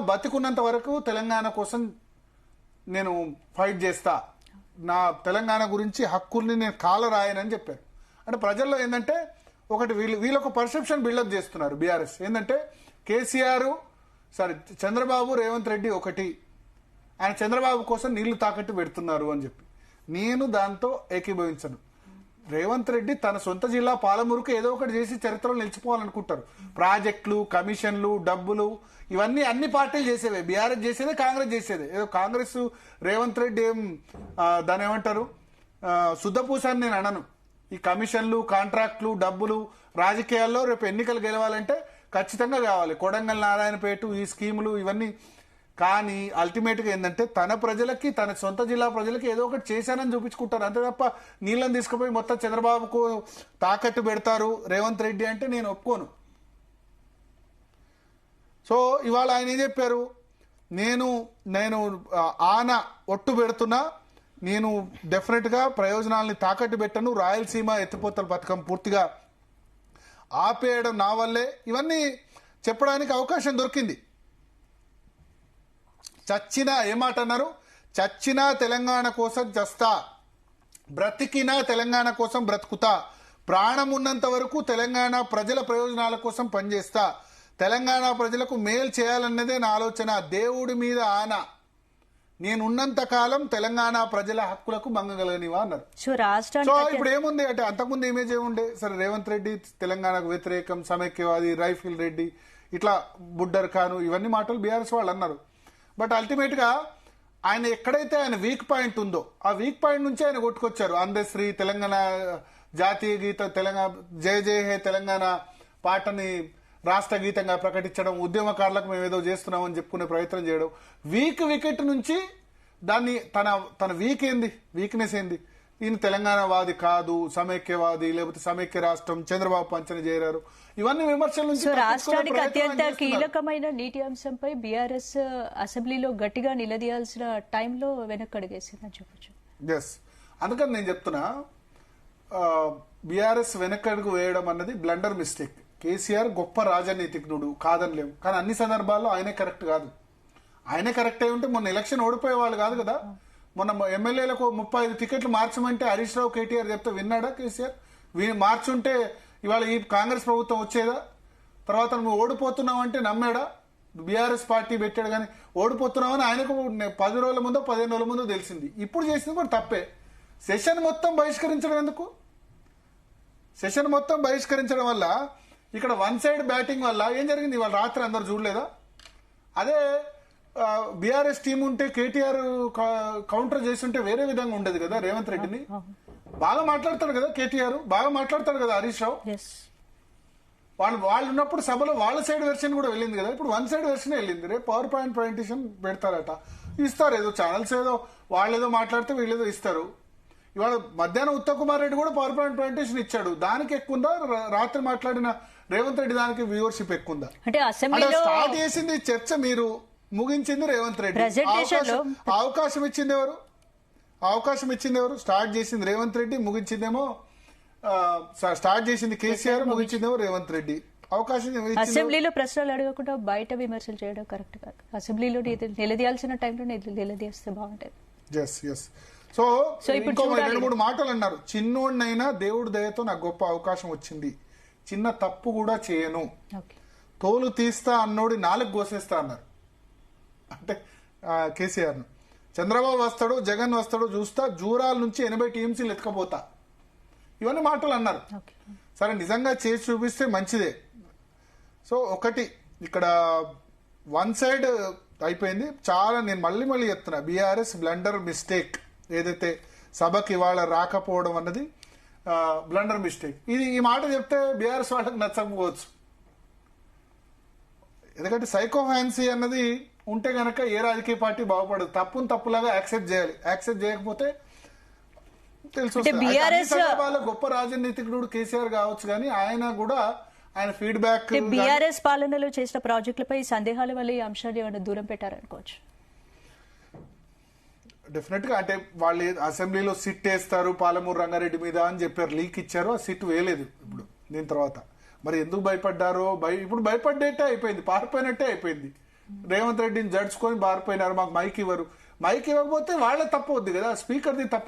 బతికున్నంత వరకు తెలంగాణ కోసం నేను ఫైట్ చేస్తా, నా తెలంగాణ గురించి హక్కుల్ని నేను కాలరాయనని చెప్పారు. అంటే ప్రజల్లో ఏంటంటే ఒకటి వీళ్ళొక పర్సెప్షన్ బిల్డప్ చేస్తున్నారు బీఆర్ఎస్. ఏంటంటే కేసీఆర్ చంద్రబాబు రేవంత్ రెడ్డి ఒకటి, ఆయన చంద్రబాబు కోసం నీళ్లు తాకట్టు పెడుతున్నారు అని చెప్పి. నేను దాంతో ఏకీభవించను. రేవంత్ రెడ్డి తన సొంత జిల్లా పాలమూరుకు ఏదో ఒకటి చేసి చరిత్రలో నిలిచిపోవాలనుకుంటారు. ప్రాజెక్టులు, కమిషన్లు, డబ్బులు ఇవన్నీ అన్ని పార్టీలు చేసేవే. బీఆర్ఎస్ చేసేదే, కాంగ్రెస్ చేసేదే. ఏదో కాంగ్రెస్ రేవంత్ రెడ్డి దాని ఏమంటారు శుద్ధపూస అని నేను అనను. ఈ కమిషన్లు, కాంట్రాక్టులు, డబ్బులు రాజకీయాల్లో రేపు ఎన్నికలు గెలవాలంటే ఖచ్చితంగా కావాలి. కొడంగల్, నారాయణపేట, ఈ స్కీములు ఇవన్నీ. కానీ అల్టిమేట్గా ఏంటంటే తన ప్రజలకి, తన సొంత జిల్లా ప్రజలకి ఏదో ఒకటి చేశానని చూపించుకుంటారు. అంతే తప్ప నీళ్ళని తీసుకుపోయి మొత్తం చంద్రబాబుకు తాకట్టు పెడతారు రేవంత్ రెడ్డి అంటే నేను ఒప్పుకోను. సో ఇవాళ ఆయన ఏం చెప్పారు, నేను ఆన ఒట్టు పెడుతున్నా, నేను డెఫినెట్గా ప్రయోజనాలని తాకట్టు పెట్టను, రాయలసీమ ఎత్తిపోతల పథకం పూర్తిగా ఆపేయడం నా వల్లే, ఇవన్నీ చెప్పడానికి అవకాశం దొరికింది. చచ్చినా ఏమాట అన్నారు, చచ్చినా తెలంగాణ కోసం చస్తా, బ్రతికినా తెలంగాణ కోసం బ్రతుకుతా, ప్రాణం ఉన్నంత వరకు తెలంగాణ ప్రజల ప్రయోజనాల కోసం పనిచేస్తా, తెలంగాణ ప్రజలకు మేలు చేయాలన్నదే నా ఆలోచన, దేవుడి మీద ఆన, నేనున్నంత కాలం తెలంగాణ ప్రజల హక్కులకు మంగగలనివా అన్నారు. సో ఇప్పుడు ఏముంది అంటే అంతకుముందు ఇమేజ్ ఏముండే, సరే రేవంత్ రెడ్డి తెలంగాణకు వ్యతిరేకం, సమైక్యవాది, రైఫిల్ రెడ్డి, ఇట్లా బుడ్డర్ ఖాను, ఇవన్నీ మాటలు బీఆర్ఎస్ వాళ్ళు అన్నారు. బట్ అల్టిమేట్ గా ఆయన ఎక్కడైతే ఆయన వీక్ పాయింట్ ఉందో ఆ వీక్ పాయింట్ నుంచి ఆయన కొట్టుకొచ్చారు. అందశ్రీ, తెలంగాణ జాతీయ గీత, తెలంగాణ జయ జయ హే తెలంగాణ పాటని రాష్ట్ర గీతంగా ప్రకటించడం, ఉద్యమకారులకు మేము ఏదో చేస్తున్నామని చెప్పుకునే ప్రయత్నం చేయడం, వీక్ వికెట్ నుంచి దాన్ని తన వీక్నెస్ ఏంది, ఈయన తెలంగాణవాది కాదు, సమైక్యవాది, లేకపోతే సమైక్య రాష్ట్రం, చంద్రబాబు పంచన చేరారు, ఇవన్నీ విమర్శల నుంచి. రాష్ట్రానికి అత్యంత కీలకమైన నీటి అంశంపై బీఆర్ఎస్ అసెంబ్లీలో గట్టిగా నిలదీయాల్సిన టైంలో వెనక్కడుగేసిందని చెప్పొచ్చు. ఎస్, అందుకని నేను చెప్తున్నా బీఆర్ఎస్ వెనక్కడుగు వేయడం అన్నది బ్లండర్ మిస్టేక్. కేసీఆర్ గొప్ప రాజనీతిజ్ఞుడు కాదనిలేము, కానీ అన్ని సందర్భాల్లో ఆయనే కరెక్ట్ కాదు. ఆయనే కరెక్ట్ అయి ఉంటే మొన్న ఎలక్షన్ ఓడిపోయేవాళ్ళు కాదు కదా. మొన్న ఎమ్మెల్యేలకు 35 టికెట్లు మార్చమంటే హరీష్ రావు, కేటీఆర్ చెప్తే విన్నాడా కేసీఆర్? మార్చుంటే ఇవాళ ఈ కాంగ్రెస్ ప్రభుత్వం వచ్చేదా? తర్వాత నువ్వు ఓడిపోతున్నావు అంటే నమ్మాడా? బీఆర్ఎస్ పార్టీ పెట్టాడు, కానీ ఓడిపోతున్నావని ఆయనకు 10 రోజుల ముందో 15 రోజుల ముందో తెలిసింది. ఇప్పుడు చేసింది కూడా తప్పే. సెషన్ మొత్తం బహిష్కరించడం ఎందుకు? సెషన్ మొత్తం బహిష్కరించడం వల్ల ఇక్కడ వన్ సైడ్ బ్యాటింగ్ వల్ల ఏం జరిగింది ఇవాళ రాత్రి అందరు చూడలేదా? అదే బీఆర్ఎస్ టీం ఉంటే కేటీఆర్ కౌంటర్ చేస్తుంటే వేరే విధంగా ఉండేది కదా. రేవంత్ రెడ్డిని బాగా మాట్లాడతాడు కదా కేటీఆర్, బాగా మాట్లాడతాడు కదా హరీష్ రావు. వాళ్ళు ఉన్నప్పుడు సభలో వాళ్ళ సైడ్ వెర్షన్ కూడా వెళ్ళింది కదా. ఇప్పుడు వన్ సైడ్ వెర్షన్ వెళ్ళింది. రేపు పవర్ పాయింట్ ప్రజెంటేషన్ పెడతారట, ఇస్తారు. ఏదో ఛానల్స్ ఏదో వాళ్ళేదో మాట్లాడితే వీళ్ళేదో ఇస్తారు. ఇవాళ మధ్యాహ్నం ఉత్తమ్ కుమార్ రెడ్డి కూడా పవర్ పాయింట్ ప్రజెంటేషన్ ఇచ్చాడు. దానికి ఎక్కువ రాత్రి మాట్లాడిన రేవంత్ రెడ్డి దానికి వ్యూవర్షిప్ ఎక్కువ. అంటే స్టార్ట్ చేసింది చర్చ మీరు, ముగించింది రేవంత్ రెడ్డి. అవకాశం ఇచ్చింది ఎవరు? స్టార్ట్ చేసింది రేవంత్ రెడ్డి, ముగించిందేమో స్టార్ట్ చేసింది కేసీఆర్, ముగించిందేమో రేవంత్ రెడ్డి. అవకాశం అసెంబ్లీలో ప్రశ్నలు అడగకుండా బయట విమర్శలు చేయడం కరెక్ట్ కాదు. అసెంబ్లీలో నిలదీయాల్సిన టైంలో నిలదీస్తే బాగుంటది. సో ఇంకో 2-3 మాటలు అన్నారు. చిన్నోడినైనా దేవుడి దయతో నాకు గొప్ప అవకాశం వచ్చింది, చిన్న తప్పు కూడా చేయను, తోలు తీస్తా అన్నోడి 4 కోసేస్తా అన్నారు. అంటే కేసీఆర్ ను చంద్రబాబు వస్తాడు, జగన్ వస్తాడు చూస్తా, జూరాల నుంచి 80 టీమ్స్ ఎత్తుకపోతా, ఇవన్నీ మాటలు అన్నారు. సరే నిజంగా చేసి చూపిస్తే మంచిదే. సో ఒకటి ఇక్కడ వన్ సైడ్ అయిపోయింది చాలా. నేను మళ్ళీ చెప్తున్నా, బీఆర్ఎస్ బ్లండర్ మిస్టేక్. ఏదైతే సభకి ఇవాళ రాకపోవడం అన్నది బ్లండర్ మిస్టేక్. ఈ మాట చెప్తే బీఆర్ఎస్ వాళ్ళకి నచ్చకపోవచ్చు. ఎందుకంటే సైకో ఫ్యాన్సీ అన్నది ఉంటే గనక ఏ రాజకీయ పార్టీ బాగుపడదు. తప్పును తప్పులాగా యాక్సెప్ట్ చేయాలి. యాక్సెప్ట్ చేయకపోతే తెలుసు. గొప్ప రాజనీతిజ్ఞుడు కేసీఆర్ కావచ్చు, కానీ ఆయన ఫీడ్బ్యాక్ బీఆర్ఎస్ పాలనలో చేసిన ప్రాజెక్టులపై సందేహాల వల్ల ఈ అంశాన్ని ఏమైనా దూరం పెట్టారనుకోవచ్చు. డెఫినెట్ గా అంటే వాళ్ళు అసెంబ్లీలో సిట్ వేస్తారు పాలమూరు రంగారెడ్డి మీద అని చెప్పారు, లీక్ ఇచ్చారు. ఆ సిట్ వేయలేదు ఇప్పుడు దీని తర్వాత. మరి ఎందుకు భయపడ్డారో, ఇప్పుడు భయపడ్డట్టే అయిపోయింది, పారిపోయినట్టే అయిపోయింది. రేవంత్ రెడ్డిని జడ్చుకొని బారిపోయినారు, మాకు మైక్ ఇవ్వరు. మైక్ ఇవ్వకపోతే వాళ్ళే తప్పు అవుద్ది కదా, స్పీకర్ది తప్పు